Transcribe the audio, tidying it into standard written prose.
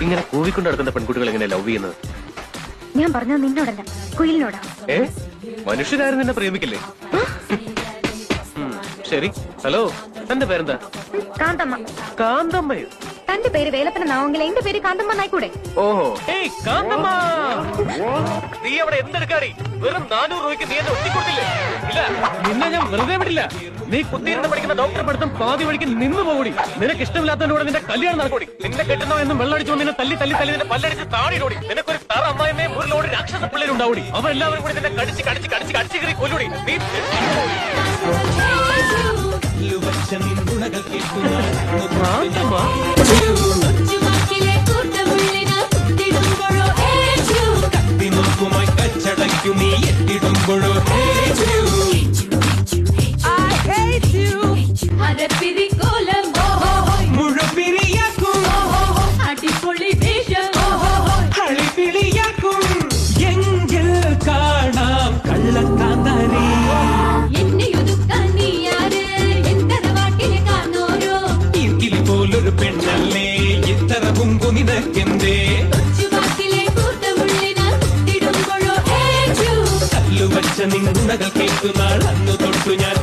ഇങ്ങനെ കൂവിക്കൊണ്ട് നടക്കുന്ന പെൺകുട്ടികൾ എങ്ങനെ ലവ് ചെയ്യുന്നത്? ഞാൻ പറഞ്ഞത് നിന്നോടല്ല, കുയിലിനോടാ. മനുഷ്യരാരും നിന്നെ പ്രേമിക്കില്ലേ? ശരി. ഹലോ, തന്റെ പേരെന്താ? കാന്തമ്മ. കാന്തമ്മയോ? തന്റെ പേര് വേലപ്പനാവെങ്കിൽ എന്റെ പേര് കാന്തമ്മ നായിക്കൂടെ? ഓഹോ. കാന്തമ്മ, നീ അവിടെ എന്തെടുക്കാടി? വെറും 400 രൂപയ്ക്ക് നീ എന്നെ ഒറ്റിക്കൊടുത്തില്ലേ? ഇല്ല, നിന്നെ ഞാൻ വെറുതെ വിടില്ല. നീ കുത്തിയിരുന്ന് പഠിക്കുന്ന ഡോക്ടറെ പഠിത്തം പാതി വഴിക്ക് നിന്ന് പോകൂടി. നിനക്ക് ഇഷ്ടമില്ലാത്തതിനൂടെ നിന്റെ കല്യാണം നടക്കൂടി. നിന്നെ കെട്ടുന്നോ എന്നും വെള്ളടിച്ചു നിന്നെ തല്ലി തല്ലി തല്ലി നിന്നെ പല്ലടിച്ച് താടിയിടോടി. നിനക്കൊരു തറ അമ്മായിമ്മയും ഒരു ലോഡ് രാക്ഷസ പിള്ളേരുണ്ടാവൂടി. അവരെല്ലാവരും കൂടി നിന്നെ കടിച്ച് കടിച്ച് കടിച്ച് കടിച്ച് കയറി കൊല്ലൂടി. നീ കാണാം കള്ളക്കാന്താരി പോലൊരു പെണ്ണല്ലേ ഇത്തര കുങ്കു നിനക്കെന്തേ കല്ലുവച്ച നിന്നുണകൾ കേൾക്കുന്നാൾ അന്നു തൊട്ടു ഞാൻ